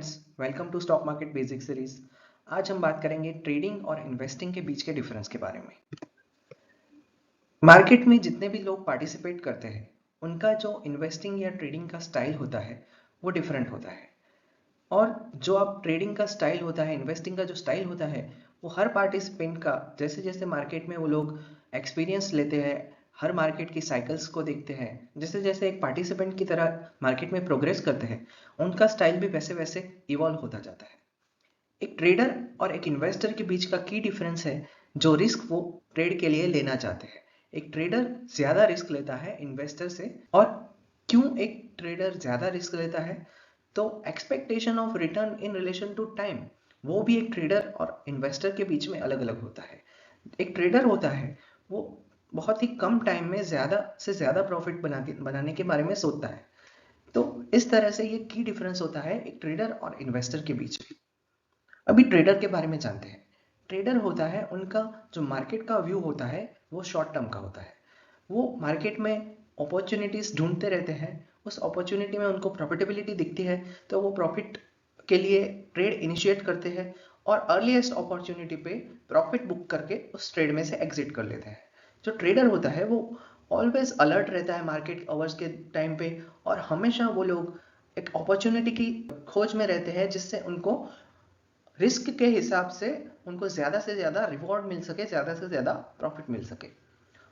Friends, welcome to stock market basic series. आज हम बात करेंगे ट्रेडिंग और इन्वेस्टिंग के बीच के डिफरेंस के बारे में। मार्केट में जितने भी लोग पार्टिसिपेट करते हैं उनका जो इन्वेस्टिंग या ट्रेडिंग का स्टाइल होता है वो डिफरेंट होता है। और जो आप ट्रेडिंग का स्टाइल होता है, इन्वेस्टिंग का जो स्टाइल होता है, वो हर पार्टिसिपेंट का जैसे जैसे मार्केट में वो लोग एक्सपीरियंस लेते हैं, हर मार्केट की साइकिल्स को देखते हैं, जैसे जैसे एक पार्टिसिपेंट की तरह मार्केट में प्रोग्रेस करते हैं, उनका स्टाइल भी वैसे वैसे इवॉल्व होता जाता है। एक ट्रेडर और एक इन्वेस्टर के बीच का की डिफरेंस है जो रिस्क वो ट्रेड के लिए लेना चाहते हैं। एक ट्रेडर ज्यादा रिस्क लेता है इन्वेस्टर से। और क्यों एक ट्रेडर ज्यादा रिस्क लेता है? तो expectation of return in relation to time वो भी एक ट्रेडर और इन्वेस्टर के बीच में अलग अलग होता है। एक ट्रेडर होता है वो बहुत ही कम टाइम में ज्यादा से ज्यादा प्रॉफिट बनाने के बारे में सोचता है। तो इस तरह से ये की डिफरेंस होता है एक ट्रेडर और इन्वेस्टर के बीच में। अभी ट्रेडर के बारे में जानते हैं। ट्रेडर होता है उनका जो मार्केट का व्यू होता है वो शॉर्ट टर्म का होता है। वो मार्केट में अपॉर्चुनिटीज ढूंढते रहते हैं, उस अपॉर्चुनिटी में उनको प्रॉफिटेबिलिटी दिखती है तो वो प्रॉफिट के लिए ट्रेड इनिशिएट करते हैं और अर्लीस्ट अपॉर्चुनिटी पे प्रॉफिट बुक करके उस ट्रेड में से एग्जिट कर लेते हैं। जो ट्रेडर होता है वो ऑलवेज अलर्ट रहता है मार्केट अवर्स के टाइम पे, और हमेशा वो लोग एक अपॉर्चुनिटी की खोज में रहते हैं जिससे उनको रिस्क के हिसाब से उनको ज्यादा से ज्यादा रिवॉर्ड मिल सके, ज्यादा से ज्यादा प्रॉफिट मिल सके।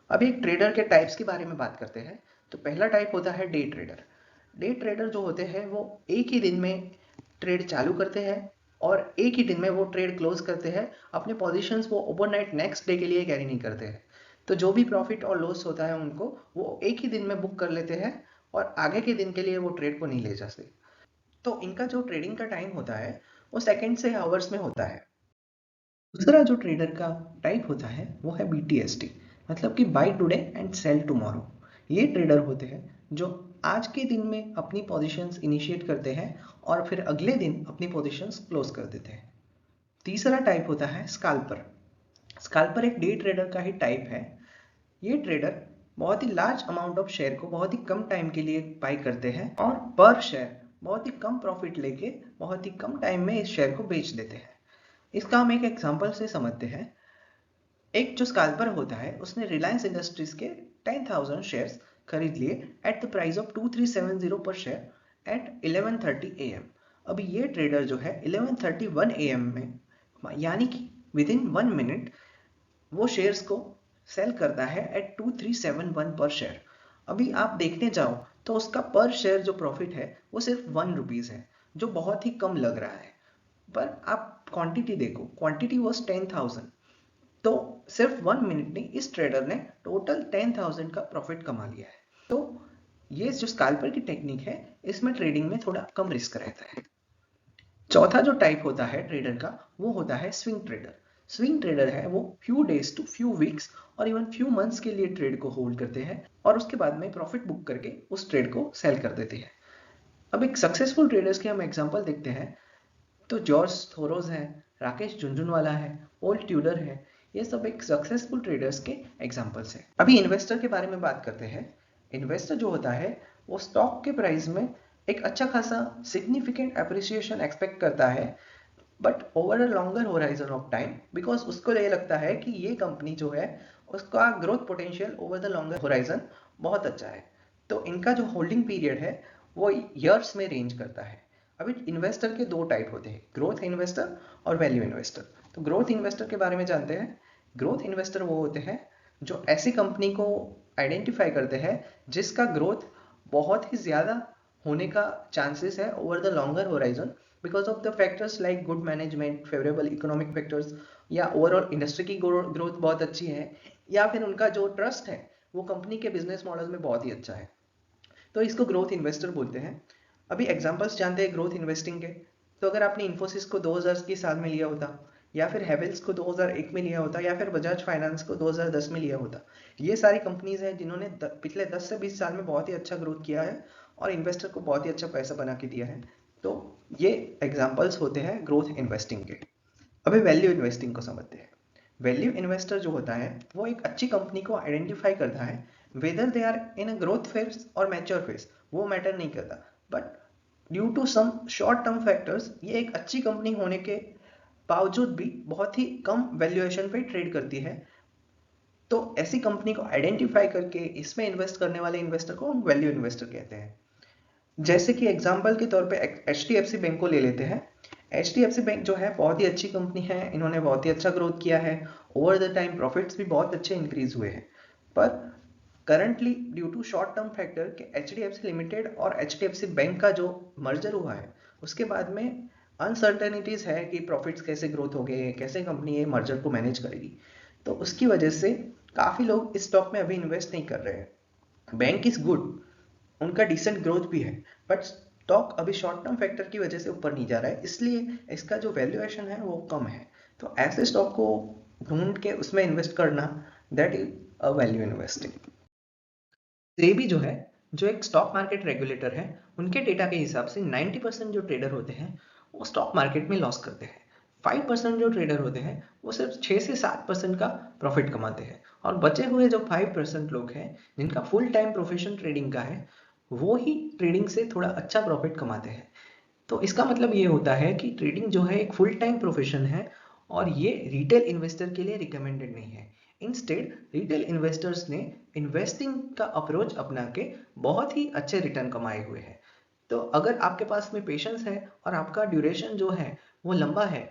अभी एक ट्रेडर के टाइप्स के बारे में बात करते हैं। तो पहला टाइप होता है डे ट्रेडर। डे ट्रेडर जो होते हैं वो एक ही दिन में ट्रेड चालू करते हैं और एक ही दिन में वो ट्रेड क्लोज करते हैं। अपने पोजीशंस वो ओवरनाइट नेक्स्ट डे के लिए कैरी नहीं करते हैं। तो जो भी प्रॉफिट और लॉस होता है उनको वो एक ही दिन में बुक कर लेते हैं और आगे के दिन के लिए वो ट्रेड को नहीं ले जाते। तो इनका जो ट्रेडिंग का टाइम होता है वो सेकंड से आवर्स में होता है। दूसरा जो ट्रेडर का टाइप होता है वो है BTST, मतलब कि buy today and sell tomorrow. ये ट्रेडर होते हैं जो आज के दिन में अपनी पोजीशंस इनिशिएट करते हैं और फिर अगले दिन अपनी पोजीशंस क्लोज कर देते हैं। तीसरा टाइप होता है स्काल्पर। स्काल्पर एक डे ट्रेडर का ही टाइप है। ये ट्रेडर बहुत ही लार्ज अमाउंट ऑफ शेयर को बहुत ही कम टाइम के लिए बाई करते हैं और पर शेयर बहुत ही कम प्रॉफिट लेके बहुत ही कम टाइम में इस शेयर को बेच देते हैं। इसका हम एक एग्जांपल से समझते हैं। एक जो स्कैल्पर होता है उसने रिलायंस इंडस्ट्रीज के 10,000 शेयर्स खरीद लिए एट द प्राइस ऑफ 2370 पर शेयर एट 11:30 AM। अभी ये ट्रेडर जो है 11:31 AM में, यानी कि विद इन 1 मिनट, वो शेयर्स को सेल करता है एट 2371 पर शेयर। अभी आप देखने जाओ तो उसका पर शेयर जो प्रॉफिट है वो सिर्फ ₹1 है, जो बहुत ही कम लग रहा है। पर आप क्वांटिटी देखो, क्वांटिटी वॉज 10,000। तो सिर्फ 1 मिनट में इस ट्रेडर ने टोटल 10,000 का प्रॉफिट कमा लिया है। तो ये जो स्कैल्पर की टेक्निक है इसमें ट्रेडिंग में थोड़ा कम रिस्क रहता है। चौथा जो टाइप होता है ट्रेडर का वो होता है स्विंग ट्रेडर। स्विंग ट्रेडर है वो few days to few weeks और इवन फ्यू मंथ्स के लिए ट्रेड को होल्ड करते हैं और उसके बाद में प्रॉफिट बुक करके उस ट्रेड को सेल कर देते हैं। अब एक सक्सेसफुल ट्रेडर्स के हम एग्जांपल देखते हैं। तो जॉर्ज थोरोज है, राकेश झुनझुनवाला है, ओल्ड ट्यूडर है, ये सब एक सक्सेसफुल ट्रेडर्स के एग्जांपल्स हैं। अभी इन्वेस्टर के बारे में बात करते हैं। इन्वेस्टर जो होता है वो स्टॉक के प्राइस में एक अच्छा खासा सिग्निफिकेंट अप्रिसिएशन एक्सपेक्ट करता है, but over a longer horizon of time, because उसको ये लगता है कि ये कंपनी जो है उसका growth potential over the longer horizon बहुत अच्छा है। तो इनका जो होल्डिंग पीरियड है वो ईयर्स में रेंज करता है। अभी इन्वेस्टर के दो टाइप होते हैं, ग्रोथ इन्वेस्टर और वैल्यू इन्वेस्टर। तो ग्रोथ इन्वेस्टर के बारे में जानते हैं। ग्रोथ इन्वेस्टर वो होते हैं जो ऐसी कंपनी को आइडेंटिफाई करते हैं जिसका ग्रोथ बहुत ही ज़्यादा होने का चांसेस है over the longer horizon, because of the factors like good management, favourable economic factors, या ओवरऑल इंडस्ट्री की ग्रोथ बहुत अच्छी है, या फिर उनका जो ट्रस्ट है वो कंपनी के बिजनेस मॉडल में बहुत ही अच्छा है। तो इसको ग्रोथ इन्वेस्टर बोलते हैं। अभी एग्जांपल्स जानते हैं ग्रोथ इन्वेस्टिंग के। तो अगर आपने इन्फोसिस को 2000 के साल में लिया होता, या फिर हेवेल्स को 2001 में लिया होता, या फिर बजाज फाइनेंस को 2010 में लिया होता, ये सारी कंपनीज हैं जिन्होंने पिछले 10 से 20 साल में बहुत ही अच्छा ग्रोथ किया है और इन्वेस्टर को बहुत ही अच्छा पैसा बना के दिया है। तो ये एग्जाम्पल्स होते हैं ग्रोथ इन्वेस्टिंग के। अभी वैल्यू इन्वेस्टिंग को समझते हैं। वैल्यू इन्वेस्टर जो होता है वो एक अच्छी कंपनी को आइडेंटिफाई करता है, whether they are in a growth phase और मैच्योर फेज वो मैटर नहीं करता, but due to some short term factors ये एक अच्छी कंपनी होने के बावजूद भी बहुत ही कम वैल्यूएशन पे ट्रेड करती है। तो ऐसी कंपनी को आइडेंटिफाई करके इसमें इन्वेस्ट करने वाले इन्वेस्टर को हम वैल्यू इन्वेस्टर कहते हैं। जैसे कि एग्जांपल के तौर पे HDFC बैंक को ले लेते हैं। HDFC बैंक जो है बहुत ही अच्छी कंपनी है, इन्होंने बहुत ही अच्छा ग्रोथ किया है, ओवर द टाइम प्रॉफिट्स भी बहुत अच्छे इंक्रीज हुए हैं। पर currently due to short term factor के HDFC लिमिटेड और HDFC बैंक का जो मर्जर हुआ है उसके बाद में अनसर्टेनिटीज है कि प्रॉफिट्स कैसे ग्रोथ हो गए, कैसे कंपनी ये मर्जर को मैनेज करेगी। तो उसकी वजह से काफी लोग इस स्टॉक में अभी इन्वेस्ट नहीं कर रहे हैं। बैंक इज गुड, उनका डिसेंट ग्रोथ भी है, बट स्टॉक अभी शॉर्ट टर्म फैक्टर की वजह से ऊपर नहीं जा रहा है, इसलिए इसका जो वैल्यूएशन है वो कम है। तो ऐसे स्टॉक को ढूंढ के उसमें इन्वेस्ट करना, that is a value investing. SEBI जो है, जो एक स्टॉक मार्केट रेगुलेटर है, उनके डेटा के हिसाब से 90% जो ट्रेडर होते हैं वो स्टॉक मार्केट में लॉस करते हैं। 5% जो ट्रेडर होते हैं वो सिर्फ 6 से 7% का प्रॉफिट कमाते हैं, और बचे हुए जो 5% लोग हैं जिनका फुल टाइम प्रोफेशन ट्रेडिंग का है, वो ही ट्रेडिंग से थोड़ा अच्छा प्रॉफिट कमाते हैं। तो इसका मतलब ये होता है कि ट्रेडिंग जो है एक फुल टाइम प्रोफेशन है, और ये रिटेल इन्वेस्टर के लिए रिकमेंडेड नहीं है। इंस्टेड रिटेल इन्वेस्टर्स ने इन्वेस्टिंग का अप्रोच अपना के बहुत ही अच्छे रिटर्न कमाए हुए हैं। तो अगर आपके पास में पेशेंस है और आपका ड्यूरेशन जो है वो लंबा है,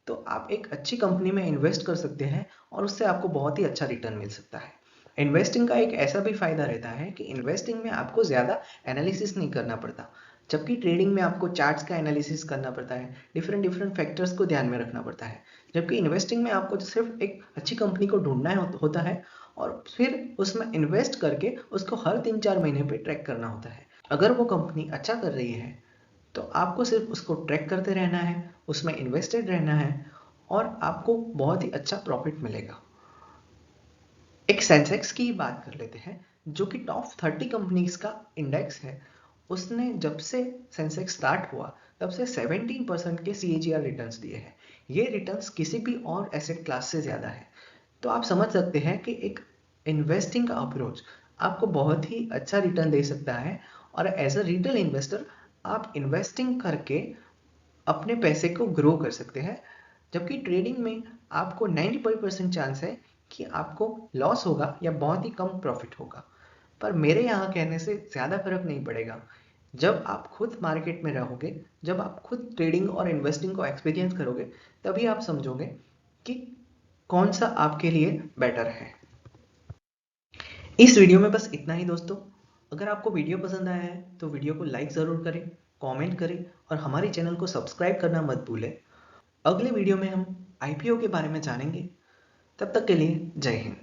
तो आप एक अच्छी कंपनी में इन्वेस्ट कर सकते हैं और उससे आपको बहुत ही अच्छा रिटर्न मिल सकता है। इन्वेस्टिंग का एक ऐसा भी फायदा रहता है कि इन्वेस्टिंग में आपको ज़्यादा एनालिसिस नहीं करना पड़ता, जबकि ट्रेडिंग में आपको चार्ट्स का एनालिसिस करना पड़ता है, डिफरेंट डिफरेंट फैक्टर्स को ध्यान में रखना पड़ता है। जबकि इन्वेस्टिंग में आपको सिर्फ एक अच्छी कंपनी को ढूंढना होता है और फिर उसमें इन्वेस्ट करके उसको हर 3-4 महीने पे ट्रैक करना होता है। अगर वो कंपनी अच्छा कर रही है तो आपको सिर्फ उसको ट्रैक करते रहना है, उसमें इन्वेस्टेड रहना है, और आपको बहुत ही अच्छा प्रॉफिट मिलेगा। एक सेंसेक्स की बात कर लेते हैं, जो कि टॉप 30 कंपनीज का इंडेक्स है। उसने जब से सेंसेक्स स्टार्ट हुआ तब से 17% के CAGR रिटर्न्स दिए हैं। ये रिटर्न्स किसी भी और एसेट क्लास से ज़्यादा है। तो आप समझ सकते हैं कि एक इन्वेस्टिंग का अप्रोच आपको बहुत ही अच्छा रिटर्न दे सकता है, और एज अ रिटेल इन्वेस्टर आप इन्वेस्टिंग करके अपने पैसे को ग्रो कर सकते हैं। जबकि ट्रेडिंग में आपको 95% चांस है कि आपको लॉस होगा या बहुत ही कम प्रॉफिट होगा। पर मेरे यहाँ कहने से ज़्यादा फर्क नहीं पड़ेगा। जब आप खुद मार्केट में रहोगे, जब आप खुद ट्रेडिंग और इन्वेस्टिंग को एक्सपीरियंस करोगे, तभी आप समझोगे कि कौन सा आपके लिए बेटर है। इस वीडियो में बस इतना ही दोस्तों। अगर आपको वीडियो पसंद आया है तो वीडियो को लाइक ज़रूर करें, कमेंट करें, और हमारे चैनल को सब्सक्राइब करना मत भूलें। अगले वीडियो में हम IPO के बारे में जानेंगे। तब तक के लिए जय हिंद।